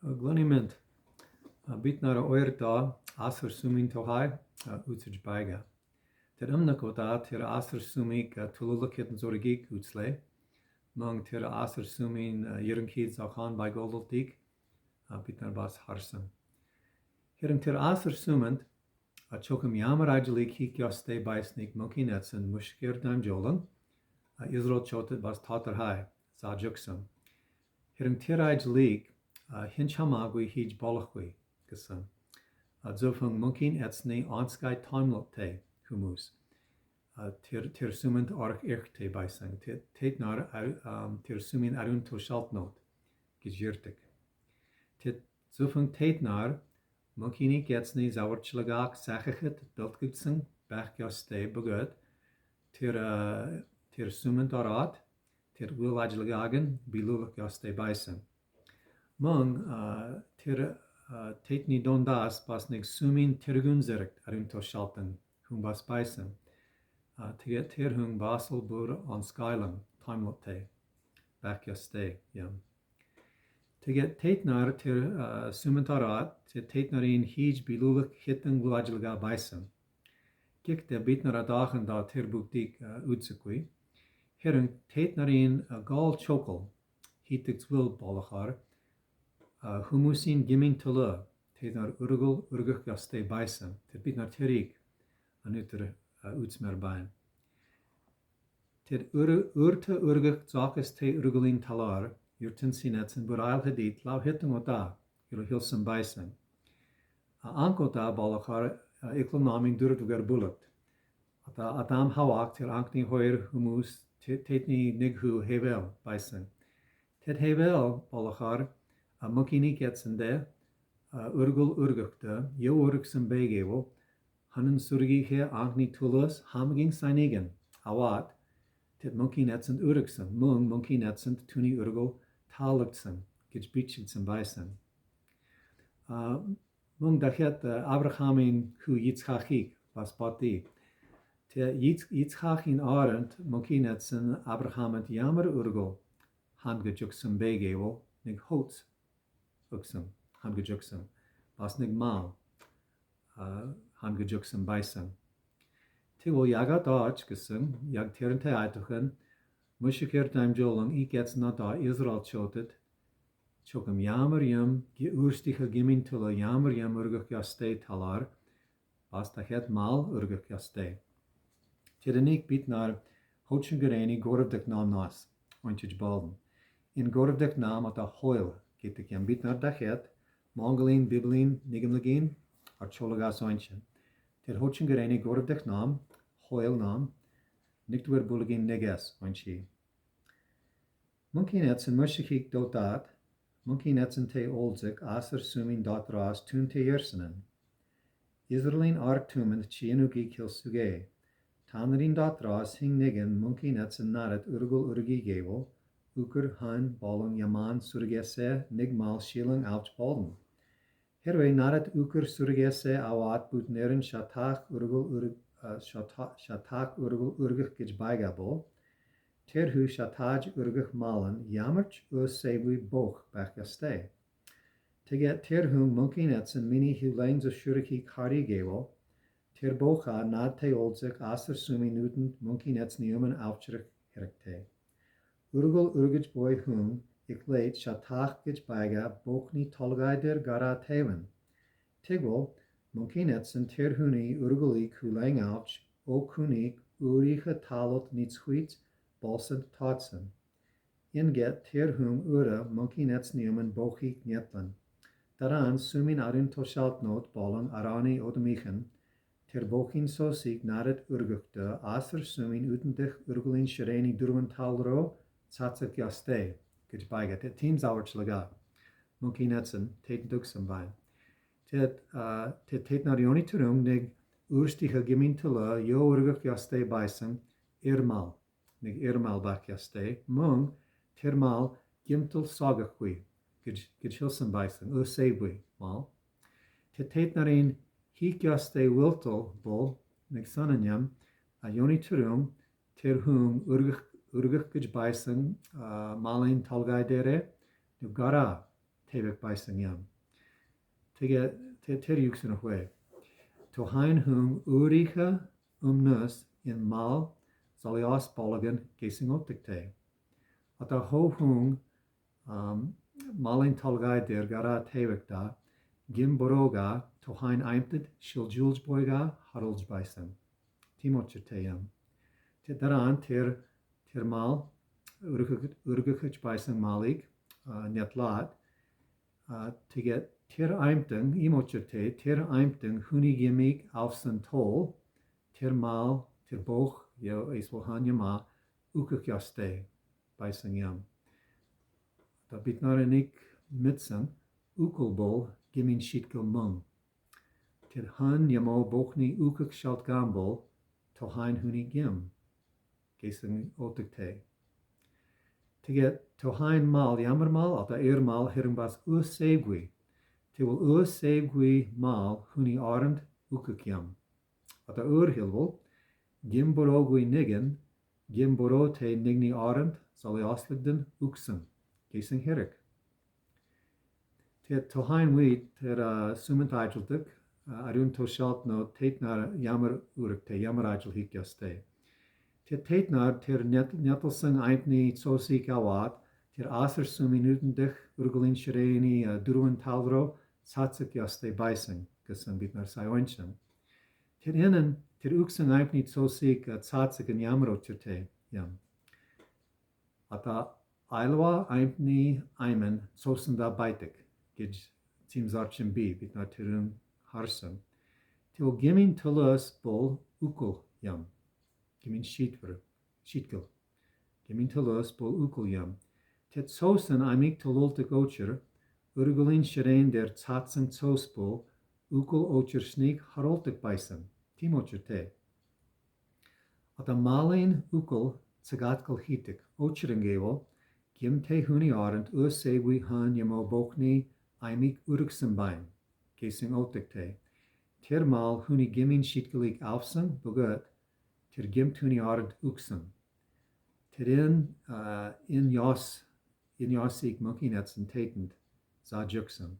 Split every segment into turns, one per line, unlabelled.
Gluniment bit naar oerda aser sumin tohai utsij baiga. Ter umnakoda ter aser sumik tululakit zorgik utsle. Mang ter aser sumin yerinkid zakhan bij goldeltik bit naar bas harsam. Hering ter aser sumend chokum yamar ajalik hikyaste bijsnik mokinetsen mushkir dam jolang. Israel chotet bas taterhai zajuksum. Hering ter ajalik hinchamagui hij bolachui gesum. Zofung munkin etsne anskai timelot te humus. Ter sumend arch irchte bijsang. Tet naar ter sumin arun toshaltnot gezirtik. Tet zofung tet naar munkini etsne zawartslagak sachachet dultgitsung bachjaste begut. Ter sumend arat. Ter wilajlagagen bilulak jaste bijsang. Mung tet ni dondas pasnig sumin tergunzerkt arun toshalten hung bas bijsang. Ter hung basel bur on skylang timelotte bachjaste yam. Teget tet naar ter sumentarat tet naar in hij bilulak hitten wilajlaga bijsang. Kik de bit naar dagen da ter buktik utsekui. Herung tet naar in gal chokel hittix wil bolachar. Humusin giming tala, tet naar urgul urguk gaste bijsam, tet bit naar terik, anuter utsmerbain. Tet urte urguk zakes te urgulin talar, jurten sinetsen burail hedit, lau hittung ota, juro hilsum bijsam. Ankota balachar iklanaming durdugar bullet. Adam hawak ter ankni hoer humus, tet ni nighu hevel bijsam. Tet hevel balachar, Mukini getsende, urgul urgukte, yo urgsum begewo, hanen surgiche agni tulus, hamging seinigen, awat, tit munkin etsend urgsum, munkin etsend tuni urgul talugsum, gijbichitsum bijsum. Mung dachet Abrahamin hu yitzchachik, was bati. Te yitzchachin arend, munkin etsend Abrahamit jammer urgul, handgejuksum begewo, nig hots. Uksum, handgejuksum, basnig mal, handgejuksum bijsum. Tiwo jagat gesum, jag terente aituchen, mushikir time jolang ikets na da Israel chotet, chokum jammer yam, urstige gimin tula jammer yam urguk jaste talar, bas tachet mal urguk jaste. Tirenik bit naar hotchen gereni goravdik nam nas, ointjij balden. In goravdik nam at a hoil, Gitik jam bit naar dachet, Mongolin, Bibelin, Nigamlagin, Archolagas ointjen. Ter hotchen gereni goravdik nam, hoil nam, Niktuer bulagin neges ointje. Munkin etsen mushikik dotat, Munkin etsen te oldzik, aser sumin datras tun te jersenen. Israelin artumend chienugik hilsuge. Tanerin datras hing nigen munkin etsen naret urgul urgi gevo, Uker han balung yaman surgese nigmal shilang ouch balden. Herwe naret uker surgese awat butneren shatak urgul urgich gijbaigabo. Terhu shataj urgich malen yamerch sewi boch bachgaste. Teget terhung munkin etsen mini hulangs a shuriki kari gewo. Ter bocha nad te oldzik aser sumi newton munkin etsen human ouchrich herekte. Urgul urgij boy hum, ik leit shatach gij baiga, bokni tolgaider gara teven. Tigwol, munkinetsen terhuni urgulik hulang ouch, okunik uricha talot nitshuit, balsend tatsen. Inget terhum ura munkinetsniumen bochik netlen. Daran sumin arin toshaltnot balung arani odemichen, ter bokin sosik naret urgukte, aser sumin utendich urgulin shereni durwan talro, Tsatsik jaste, gijbaiga, tet teams ouchlaga, munkinetsen, tet duksum bain. Tet narioni turum nig urstige gemintula, yo urguk jaste baisem, irmal, nig irmal bak jaste, mung, termal, gimtul sagakwi, gijhilsum baisem, usebwi, mal. Tet narin hik jaste wiltul, bol, nig sananyam, ayoni turum, terhum urguk gij bijsang malin talgaidere, nu gara, tevek bison yam. Tige ter yuksen of way. To hein hung urige nus in mal zalias bolligan gesing optikte. At a ho hung malin talgai der gara tevek da gim boroga to hein eimted shil jules boyga harolds bison. Timochete yam. Daran ter mal urgekich bison malik net laat to get ter eimting imochete ter eimting huni gimik aufsen tol ter mal ter boch yo iswol hanyama ukakjaste bison yam. Da bitnarenik mitsen ukelbol gimin shitkel mung. Ter han yamo bochni ukak shalt gambol to hein huni gim. Gesing otikte. To get to hein mal yammer mal at eer mal heringbas segwi. Te wil segwi mal huni arend ukakyam. At hilwol gim borogwi nigen gim borote nigni arend zal asligden uksen. Gesing herik. Te to hein wheat ter sumint ageldik arun to shalt no teitnar yammer urikte yammer agel hikjaste. Ter teitnar ter nettelsing eintni sosik awat ter aser suminuten dich urgulin shreni duruan talro satsik jaste bison gesan bitnar sayoinchen. Ter innen ter uksing eintni sosik satsik en yamro cherte yam. Ata ailwa eintni aimen sosenda baitik gij timzarchen bi bitnar terun harsam. Til gimin tulus bol ukul yam. Gimin sheetkel. Gimin tulus bol ukul yam. Tet sosen amik tulultik ocher, urgulin shirein der tatsen tosbol, ukul ocher sneak haroltik bison, timocher te. At a malin ukul tsagatkel hitik, ocherengevel, gim te huni arend segwi han yamo bochni amik urgsenbein, gesing otik te. Ter mal huni gimin sheetkelik aufsen, bugut, ter gimt huni arend uksen. Terin in yosik monkinetsen tatent za juksen.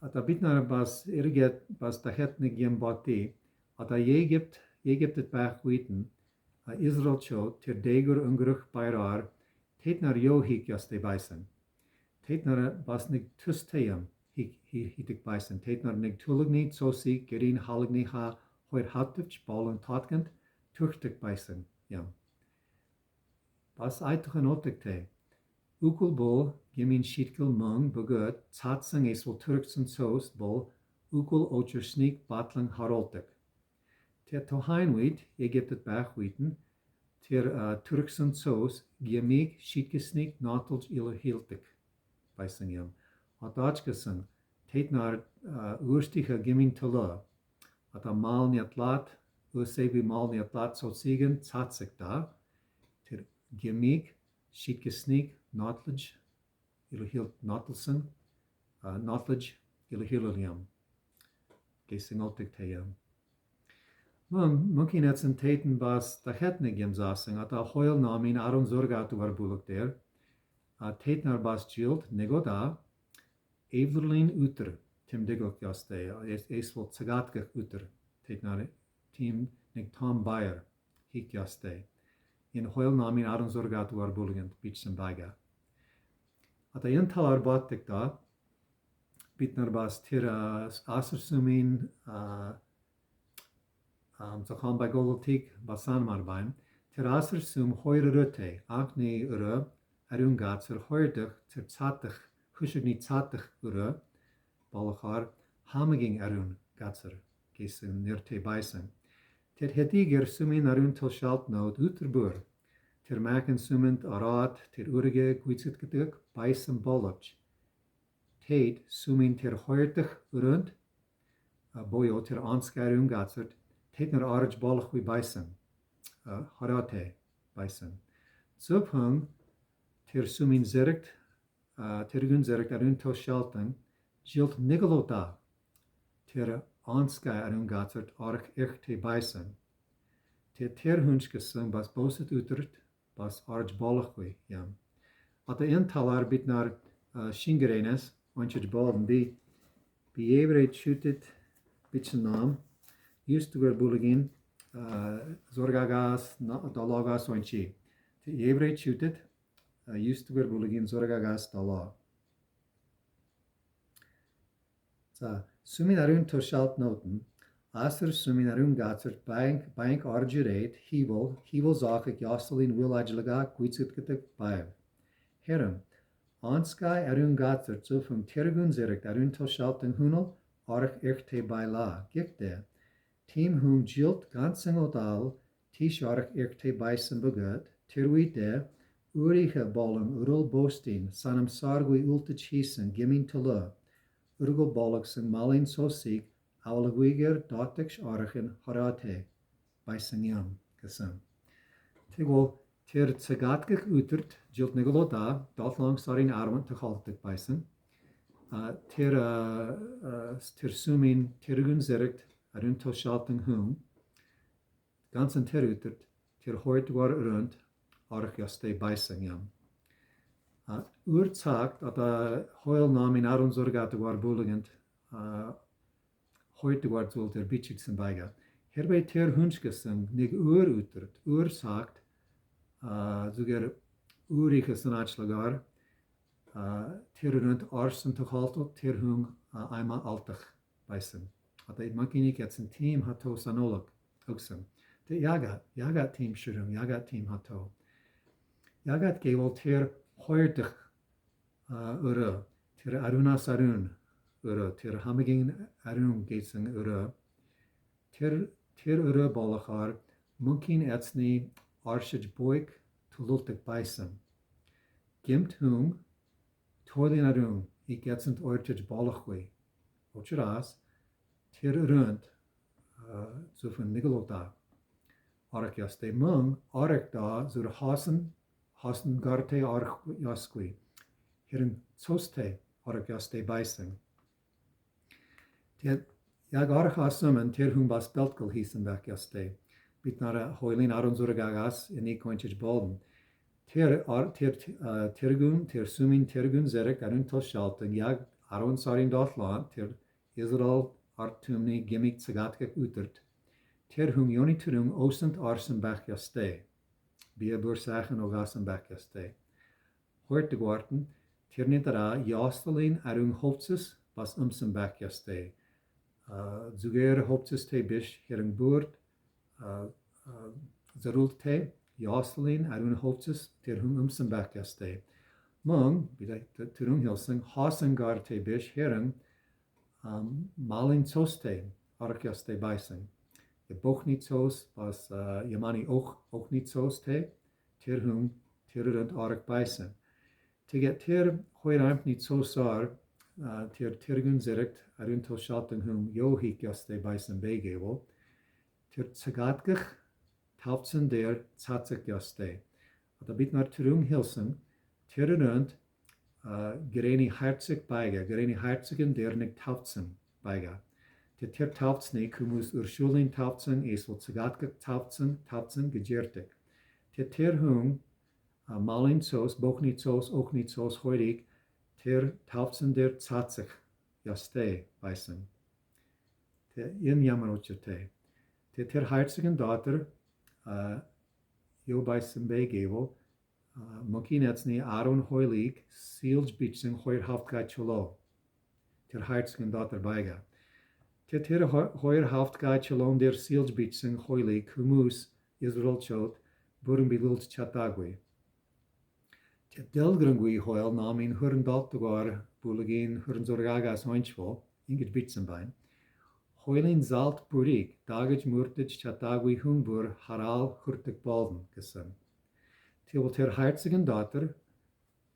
At a bitnar bas irget bas da hetne gim bati, at a je gibt het bach weten, Israel cho ter degur ungeruch bairar, tetnar yo hik jaste bison. Tetnar bas nig tusteyam hitik bison. Tetnar nig tulugni tsosi gerin haligni ha hoir hattich balen tatkent tuchtik bison yam. Bas aituchen otikte. Ukul bol gimin shitkel mung bugut tatsang eswol turksen sos bol ukul ocher sneak batlang haroltik. Ter toheinwit Egyptet bachwiten ter turksen sos giamik shitkesnik natels ilo hiltik bison yam. Atachkesen tetnar ursticha gimin tula. At a mal niet laat usebi mal niet laat so siegen tatsik da. Ter giamik shitkesnik notlage ilahil notelsen notlage ilahilium gesing otik teyam. Munkinetsen teten bas da hetne gemsasing at a hoil namin aron zorgat warbuluk der tetnar bas jild negoda evlerlin uter tim digok jaste esvol tsagatkach uter tetnar team nek Tom Bayer hik jaste in hoil namin aron zorgat warbulugent bitsen baga. At a yental arbatik da bitnar bas tira asersumin Zakhan by Golotik Basan Marbain, Terasser sum hoire rute, Agni ure, Arungatser hoirdig, ter Zatich, Hushigni Zatich ure, Balachar, Hamaging Arun Gatser, Gesin Nirte Bison. Ter Hediger sumin Arun Toshalt nood Uterbur, Ter Maken sumint Arad, Ter Urige Guitzitgedik, Bison Bolach. Tate sumin ter hoirdig urund, Boyo ter Anskarun Gatsert, Tetner arj balachwi bison, harate bison. Zubhung ter sumin zerkt, tergun zerkt arun toshalten, jilt nigelota ter anskai arun gatzert arch echte bison. Ter hunskesum bas boset utert, bas arj balachwi yam. At de intalar bit naar Shingerenes, onchid balden, be every shooted bitchen naam, used to go bulligin, Zorgagas, Dalagas, onchi. The every shooted, used to go bulligin, Zorgagas, Dala. So, sumin arun toshalt noten, Aster sumin arun gatzert, bank argirate, hevel zakik, jastelin will ajlaga, quitsutkete, baev. Herum, Anskai arun gatzert, so from tergun zerek, arun toshalt en hunel, arch echte by la, gikte. Team whom jilt gansen odal, tish arch echte by sembugut, terwite, urige bollen, urul bostin, sanam sargui ultich hisen, gimin tala. Urgel boloksen malin sosik, aulaguiger dotix archen harate, by senyam, kasam. Tegel ter tsegatkik utert, jilt nigolo da, dot long sarin armant te haltig bison. Ter sumin tergun zerkt, arun toshalten hum, gansen ter utert, ter hoort war rund, arch jaste bison yam. Urzagt dat hoil naam in Aron Zorgate war bulligend, heute war zult der Bitchiksen beiga. Herbei ter hunskesen, nig utert, sagt, zuger urikesen achslagar, ter rund arsen toch haltot, ter hung einmal altach beißen. Dat het makinik jetzt ein team hato sanolik, oksem. De jagat team shurung, jagat team hato. Jagat gevel ter hoirtig ura, ter arunas arun ura, ter hamigin arun geitsen ura, ter ura bolachar, munkin etsni arshij boik tulultig bison. Gimt hum, toilin arun, ik etsent oirtij bolachwe. Ochiras, ter rund, zufun nigelota. Ark jaste mung, ark da, zur hasen garte ark jaskwi. Hirin zoste ark jaste bison. Jag ark hasumen ter hum bas beltkel hisen bak jaste. Bit nara hoilin aron zuragagas in ikoinchij bolden. Ter sumin tergun zerek arun toshalten jag aron sarin dotlan ter Israel artumni gimmick tsagatkek utert. Ter hum joni turung osent arsen bak jaste. Bia bursagen ogasen bak jaste. Hoort de gwarten, ter nintara jastelin arung hoptses bas bak jaste. Zuger hoptses te bish herung boert, zarult te, jastelin arung hoptses ter hum bak jaste. Mung, bida turung hilsing, hasengar te bish herung, malin zoste, arkiaste bison. Je boch niet zoos, was Yamani ook niet zoos te, ter hum, terrend ark bison. Te get ter hoiramp niet zo sar, ter tergun zerekt, arun toshalten hum johik jaste bison begevel, ter tsagatgich, taftsen der tsatsik jaste. At a bit naar terung hilsen, terrend, gereni hartzig beiga, gereni hartzigen der nig taftsen beiga. Te ter taftsne kumus urshulin taftsen esel tsagatgich taftsen gejertig. Te ter hum, malin zoos, boch niet zoos hoidig, ter taftsen der tsatsig jaste bison. Te in yamarotje te. Te ter hartzigen dater, jo bison begevel, Mokinetsni Aron hoilig, seals bitching hoir haftgai cholo. Ter hartzigen dater beiga. Te ter hoir haftgai cholon der seals bitching hoilig, humus Israel chot, burum bilult chatagui. Te delgrangui hoil namin hurn daltugar, bulagin hurn zorgagas hoinchvo, ingit bitsenbein. Hoilin zalt burig, dagaj murtij chatagui humbur haral hurtig balden gesem. Til ter hartzigen dater,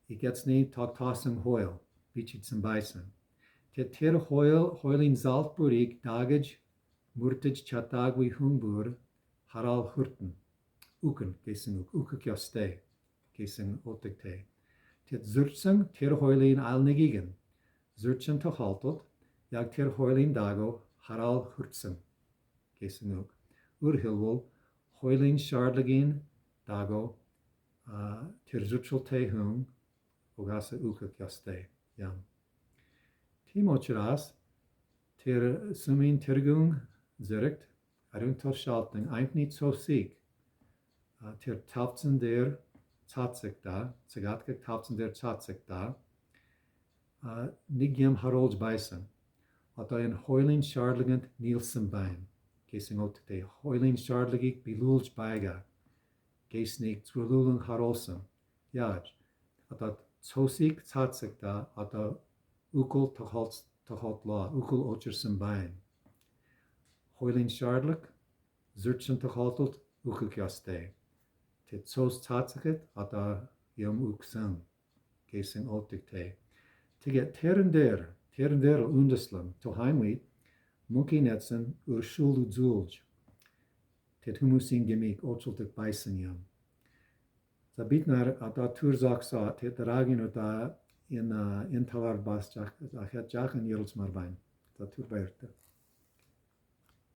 ik etsni taktasem hoil, bichitsen bison. Ter hoilin zalt burig, dagaj murtij chatagui humbur haral hurten. Uken, gesing ukuk jaste, gesing otikte. Tet zurtsing ter hoilin alnegigen. Zurtsen toch haltot, jag ter hoilin dago haral hurtsen, gesing uk. Urhilwol, hoilin shardlegin dago, ter zurtsel te hung, ogasa ukak yaste yam. Timochiras ter sumin tergung zerekt arun torschalten eigentlich nicht so sieg. Ter taufzen der tatsik da, zagatke taufzen der tatsik da, nigyam harolds bison. At ein hoiling shardligant Nielsen bein. Gesing out de hoiling shardligik bilulj baiga. Gesnik zwilulung harolsam. Yaj. At tosik tatsik da at ukul tohot la, ukul ochersen bein. Hoiling shardlik, zurchen tohotelt, ukukjaste. Tit tos tatsikit at yom uksan. Gesing out te. To get ter en der undeslam, to heimwit, muki netsen urshulu zulj. Tit humusin gemik ochultik bison yam. Da bitnar at turzak sa, tit ragin ut in talar bas jak, het jak en yerls marbain. Da turberte.